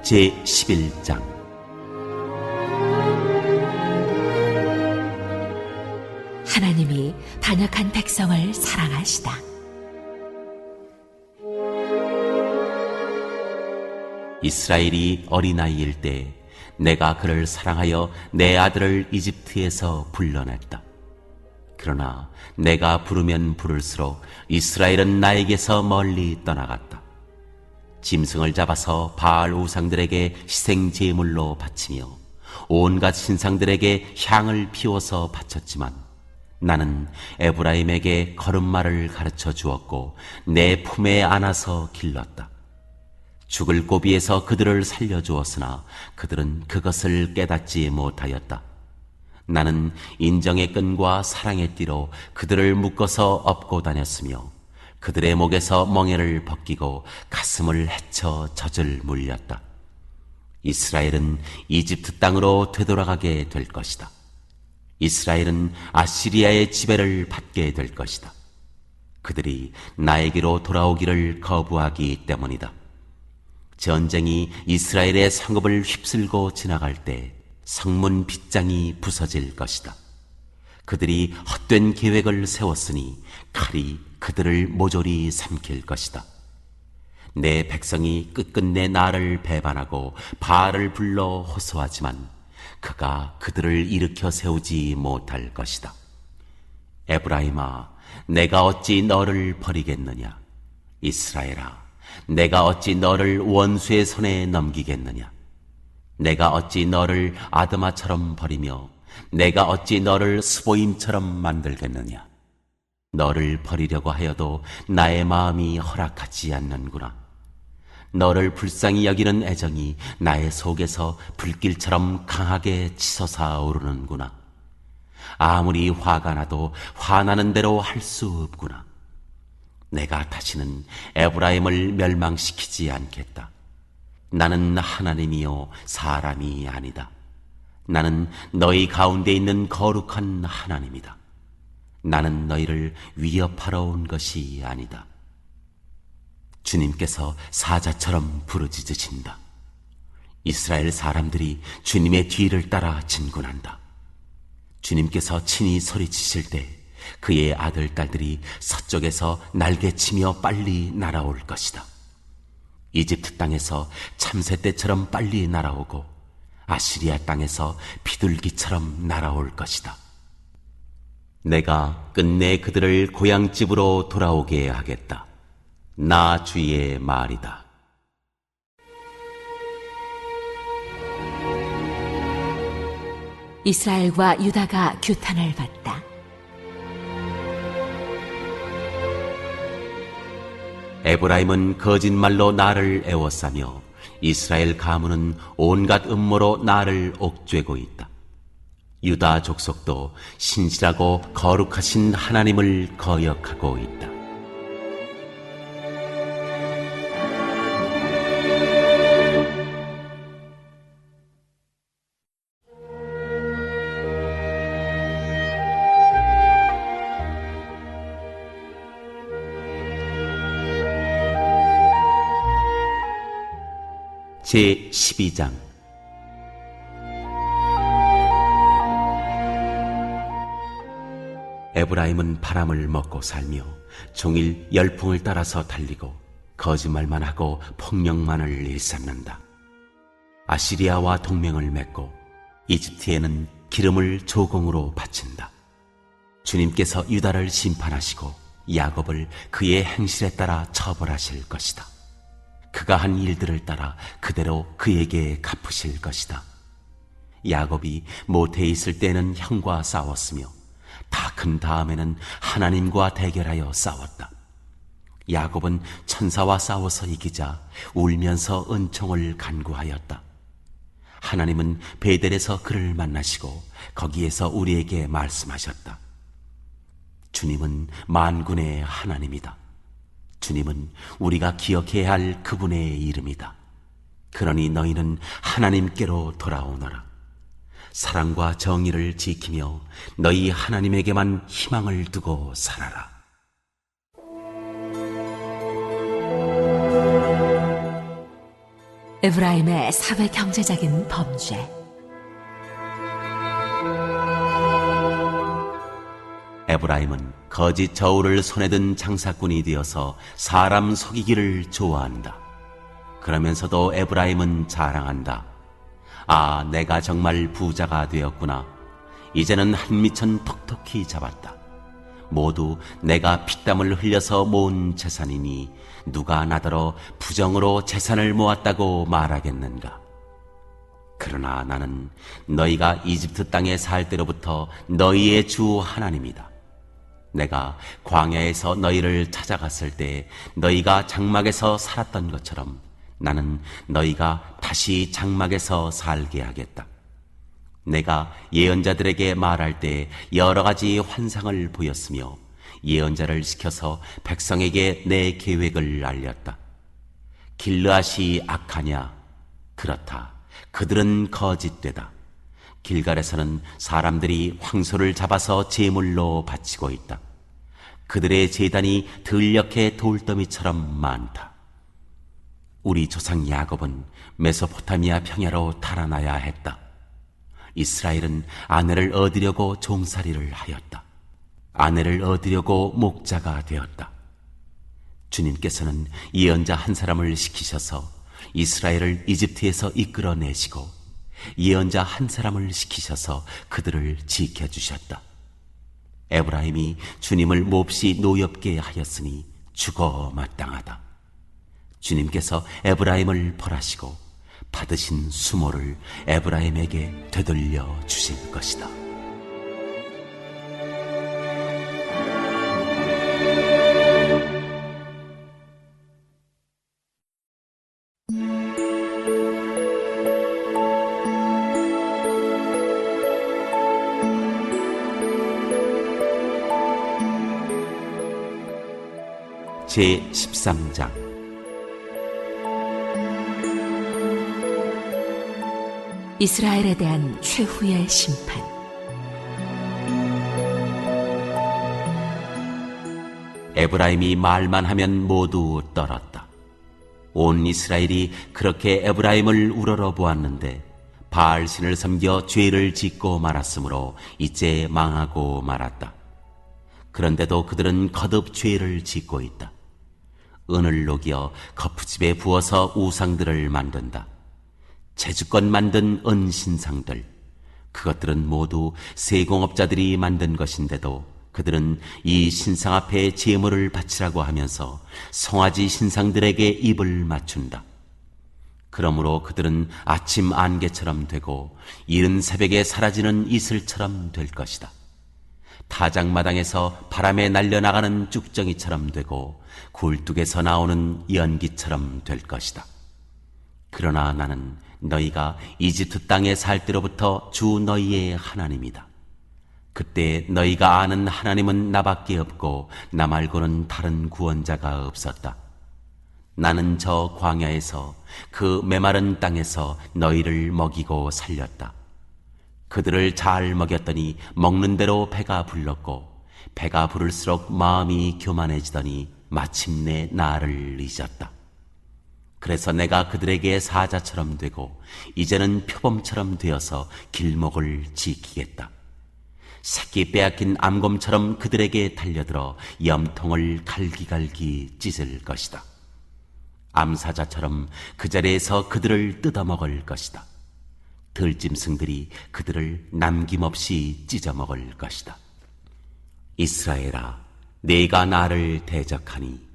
제11장 하나님이 반역한 백성을 사랑하시다. 이스라엘이 어린아이일 때 내가 그를 사랑하여 내 아들을 이집트에서 불러냈다. 그러나 내가 부르면 부를수록 이스라엘은 나에게서 멀리 떠나갔다. 짐승을 잡아서 바알 우상들에게 희생 제물로 바치며 온갖 신상들에게 향을 피워서 바쳤지만 나는 에브라임에게 걸음마를 가르쳐 주었고 내 품에 안아서 길렀다. 죽을 고비에서 그들을 살려주었으나 그들은 그것을 깨닫지 못하였다. 나는 인정의 끈과 사랑의 띠로 그들을 묶어서 업고 다녔으며 그들의 목에서 멍에를 벗기고 가슴을 헤쳐 젖을 물렸다. 이스라엘은 이집트 땅으로 되돌아가게 될 것이다. 이스라엘은 아시리아의 지배를 받게 될 것이다. 그들이 나에게로 돌아오기를 거부하기 때문이다. 전쟁이 이스라엘의 성읍을 휩쓸고 지나갈 때 성문 빗장이 부서질 것이다. 그들이 헛된 계획을 세웠으니 칼이 그들을 모조리 삼킬 것이다. 내 백성이 끝끝내 나를 배반하고 바알을 불러 호소하지만 그가 그들을 일으켜 세우지 못할 것이다. 에브라임아, 내가 어찌 너를 버리겠느냐? 이스라엘아, 내가 어찌 너를 원수의 손에 넘기겠느냐? 내가 어찌 너를 아드마처럼 버리며 내가 어찌 너를 스보임처럼 만들겠느냐? 너를 버리려고 하여도 나의 마음이 허락하지 않는구나. 너를 불쌍히 여기는 애정이 나의 속에서 불길처럼 강하게 치솟아 오르는구나. 아무리 화가 나도 화나는 대로 할 수 없구나. 내가 다시는 에브라임을 멸망시키지 않겠다. 나는 하나님이요 사람이 아니다. 나는 너희 가운데 있는 거룩한 하나님이다. 나는 너희를 위협하러 온 것이 아니다. 주님께서 사자처럼 부르짖으신다. 이스라엘 사람들이 주님의 뒤를 따라 진군한다. 주님께서 친히 소리치실 때 그의 아들, 딸들이 서쪽에서 날개치며 빨리 날아올 것이다. 이집트 땅에서 참새 떼처럼 빨리 날아오고 아시리아 땅에서 비둘기처럼 날아올 것이다. 내가 끝내 그들을 고향집으로 돌아오게 하겠다. 나 주의 말이다. 이스라엘과 유다가 규탄을 받다. 에브라임은 거짓말로 나를 애워싸며 이스라엘 가문은 온갖 음모로 나를 옥죄고 있다. 유다 족속도 신실하고 거룩하신 하나님을 거역하고 있다. 제12장 에브라임은 바람을 먹고 살며 종일 열풍을 따라서 달리고 거짓말만 하고 폭력만을 일삼는다. 아시리아와 동맹을 맺고 이집트에는 기름을 조공으로 바친다. 주님께서 유다를 심판하시고 야곱을 그의 행실에 따라 처벌하실 것이다. 그가 한 일들을 따라 그대로 그에게 갚으실 것이다. 야곱이 모태에 있을 때는 형과 싸웠으며 다 큰 다음에는 하나님과 대결하여 싸웠다. 야곱은 천사와 싸워서 이기자 울면서 은총을 간구하였다. 하나님은 베델에서 그를 만나시고 거기에서 우리에게 말씀하셨다. 주님은 만군의 하나님이다. 주님은 우리가 기억해야 할 그분의 이름이다. 그러니 너희는 하나님께로 돌아오너라. 사랑과 정의를 지키며 너희 하나님에게만 희망을 두고 살아라. 에브라임의 사회 경제적인 범죄. 에브라임은 거짓 저울을 손에 든 장사꾼이 되어서 사람 속이기를 좋아한다. 그러면서도 에브라임은 자랑한다. 아, 내가 정말 부자가 되었구나. 이제는 한 미천 톡톡히 잡았다. 모두 내가 피땀을 흘려서 모은 재산이니 누가 나더러 부정으로 재산을 모았다고 말하겠는가. 그러나 나는 너희가 이집트 땅에 살 때로부터 너희의 주 하나님이다. 내가 광야에서 너희를 찾아갔을 때 너희가 장막에서 살았던 것처럼 나는 너희가 다시 장막에서 살게 하겠다. 내가 예언자들에게 말할 때 여러 가지 환상을 보였으며 예언자를 시켜서 백성에게 내 계획을 알렸다. 길르앗이 악하냐? 그렇다. 그들은 거짓되다. 길갈에서는 사람들이 황소를 잡아서 제물로 바치고 있다. 그들의 제단이 들녘의 돌더미처럼 많다. 우리 조상 야곱은 메소포타미아 평야로 달아나야 했다. 이스라엘은 아내를 얻으려고 종살이를 하였다. 아내를 얻으려고 목자가 되었다. 주님께서는 예언자 한 사람을 시키셔서 이스라엘을 이집트에서 이끌어내시고 예언자 한 사람을 시키셔서 그들을 지켜주셨다. 에브라임이 주님을 몹시 노엽게 하였으니 죽어 마땅하다. 주님께서 에브라임을 벌하시고 받으신 수모를 에브라임에게 되돌려 주실 것이다. 제13장 이스라엘에 대한 최후의 심판. 에브라임이 말만 하면 모두 떨었다. 온 이스라엘이 그렇게 에브라임을 우러러 보았는데 바알신을 섬겨 죄를 짓고 말았으므로 이제 망하고 말았다. 그런데도 그들은 거듭 죄를 짓고 있다. 은을 녹여 거푸집에 부어서 우상들을 만든다. 제주껏 만든 은신상들, 그것들은 모두 세공업자들이 만든 것인데도 그들은 이 신상 앞에 제물을 바치라고 하면서 송아지 신상들에게 입을 맞춘다. 그러므로 그들은 아침 안개처럼 되고 이른 새벽에 사라지는 이슬처럼 될 것이다. 타작마당에서 바람에 날려나가는 쭉정이처럼 되고 굴뚝에서 나오는 연기처럼 될 것이다. 그러나 나는 너희가 이집트 땅에 살 때로부터 주 너희의 하나님이다. 그때 너희가 아는 하나님은 나밖에 없고 나 말고는 다른 구원자가 없었다. 나는 저 광야에서 그 메마른 땅에서 너희를 먹이고 살렸다. 그들을 잘 먹였더니 먹는 대로 배가 불렀고 배가 부를수록 마음이 교만해지더니 마침내 나를 잊었다. 그래서 내가 그들에게 사자처럼 되고 이제는 표범처럼 되어서 길목을 지키겠다. 새끼 빼앗긴 암곰처럼 그들에게 달려들어 염통을 갈기갈기 찢을 것이다. 암사자처럼 그 자리에서 그들을 뜯어먹을 것이다. 들짐승들이 그들을 남김없이 찢어먹을 것이다. 이스라엘아, 네가 나를 대적하니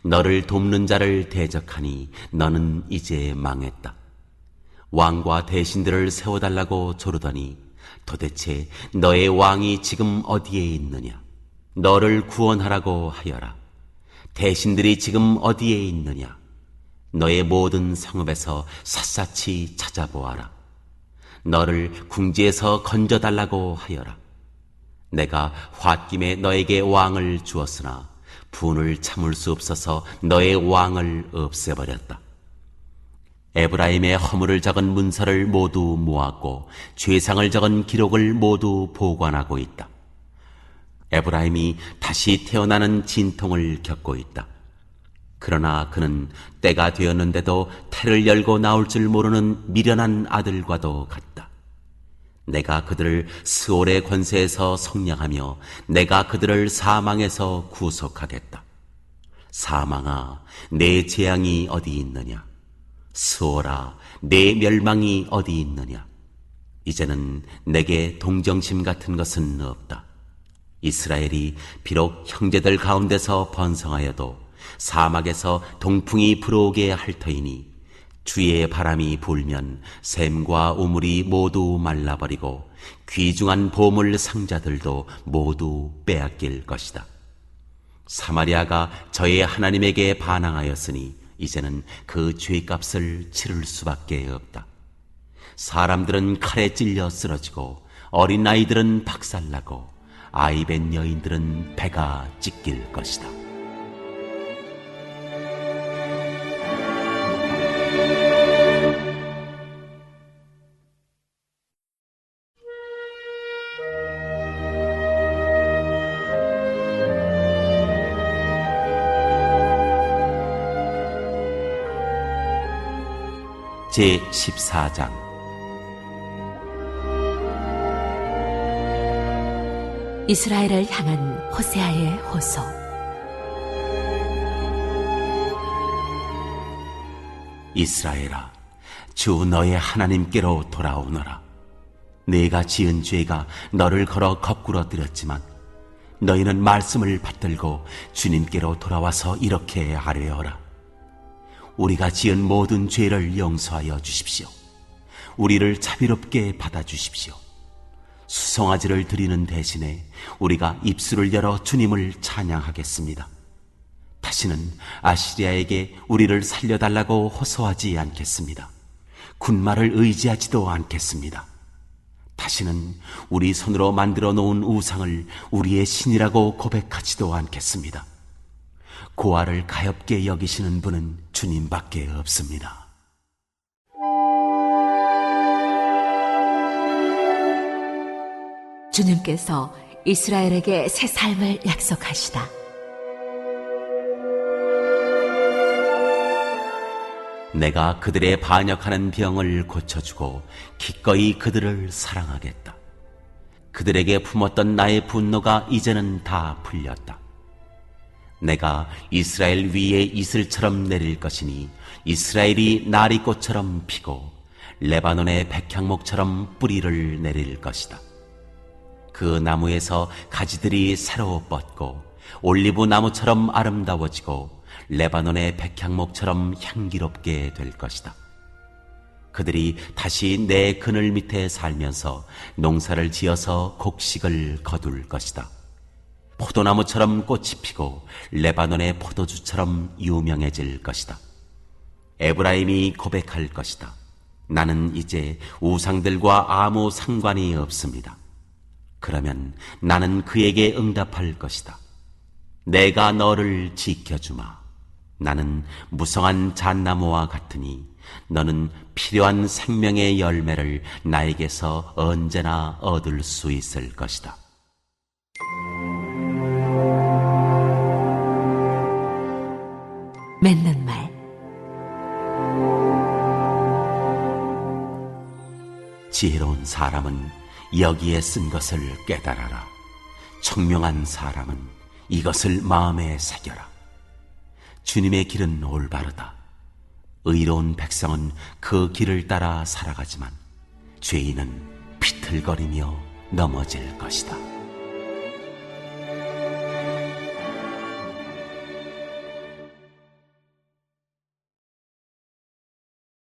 너를 돕는 자를 대적하니 너는 이제 망했다. 왕과 대신들을 세워달라고 조르더니 도대체 너의 왕이 지금 어디에 있느냐? 너를 구원하라고 하여라. 대신들이 지금 어디에 있느냐? 너의 모든 성읍에서 샅샅이 찾아보아라. 너를 궁지에서 건져달라고 하여라. 내가 홧김에 너에게 왕을 주었으나 분을 참을 수 없어서 너의 왕을 없애버렸다. 에브라임의 허물을 적은 문서를 모두 모았고 죄상을 적은 기록을 모두 보관하고 있다. 에브라임이 다시 태어나는 진통을 겪고 있다. 그러나 그는 때가 되었는데도 태를 열고 나올 줄 모르는 미련한 아들과도 같다. 내가 그들을 스올의 권세에서 속량하며 내가 그들을 사망에서 구속하겠다. 사망아, 내 재앙이 어디 있느냐? 스올아, 내 멸망이 어디 있느냐? 이제는 내게 동정심 같은 것은 없다. 이스라엘이 비록 형제들 가운데서 번성하여도 사막에서 동풍이 불어오게 할 터이니 주의 바람이 불면 샘과 우물이 모두 말라버리고 귀중한 보물 상자들도 모두 빼앗길 것이다. 사마리아가 저의 하나님에게 반항하였으니 이제는 그 죄값을 치를 수밖에 없다. 사람들은 칼에 찔려 쓰러지고 어린 아이들은 박살나고 아이벤 여인들은 배가 찢길 것이다. 제14장 이스라엘을 향한 호세아의 호소. 이스라엘아, 주 너의 하나님께로 돌아오너라. 네가 지은 죄가 너를 걸어 거꾸로 들였지만 너희는 말씀을 받들고 주님께로 돌아와서 이렇게 아뢰어라. 우리가 지은 모든 죄를 용서하여 주십시오. 우리를 자비롭게 받아주십시오. 수송아지를 드리는 대신에 우리가 입술을 열어 주님을 찬양하겠습니다. 다시는 아시리아에게 우리를 살려달라고 호소하지 않겠습니다. 군마를 의지하지도 않겠습니다. 다시는 우리 손으로 만들어 놓은 우상을 우리의 신이라고 고백하지도 않겠습니다. 고아를 가엾게 여기시는 분은 주님밖에 없습니다. 주님께서 이스라엘에게 새 삶을 약속하시다. 내가 그들의 반역하는 병을 고쳐주고 기꺼이 그들을 사랑하겠다. 그들에게 품었던 나의 분노가 이제는 다 풀렸다. 내가 이스라엘 위에 이슬처럼 내릴 것이니 이스라엘이 나리꽃처럼 피고 레바논의 백향목처럼 뿌리를 내릴 것이다. 그 나무에서 가지들이 새로 뻗고 올리브 나무처럼 아름다워지고 레바논의 백향목처럼 향기롭게 될 것이다. 그들이 다시 내 그늘 밑에 살면서 농사를 지어서 곡식을 거둘 것이다. 포도나무처럼 꽃이 피고 레바논의 포도주처럼 유명해질 것이다. 에브라임이 고백할 것이다. 나는 이제 우상들과 아무 상관이 없습니다. 그러면 나는 그에게 응답할 것이다. 내가 너를 지켜주마. 나는 무성한 잣나무와 같으니 너는 필요한 생명의 열매를 나에게서 언제나 얻을 수 있을 것이다. 맺는 말. 지혜로운 사람은 여기에 쓴 것을 깨달아라. 청명한 사람은 이것을 마음에 새겨라. 주님의 길은 올바르다. 의로운 백성은 그 길을 따라 살아가지만 죄인은 비틀거리며 넘어질 것이다.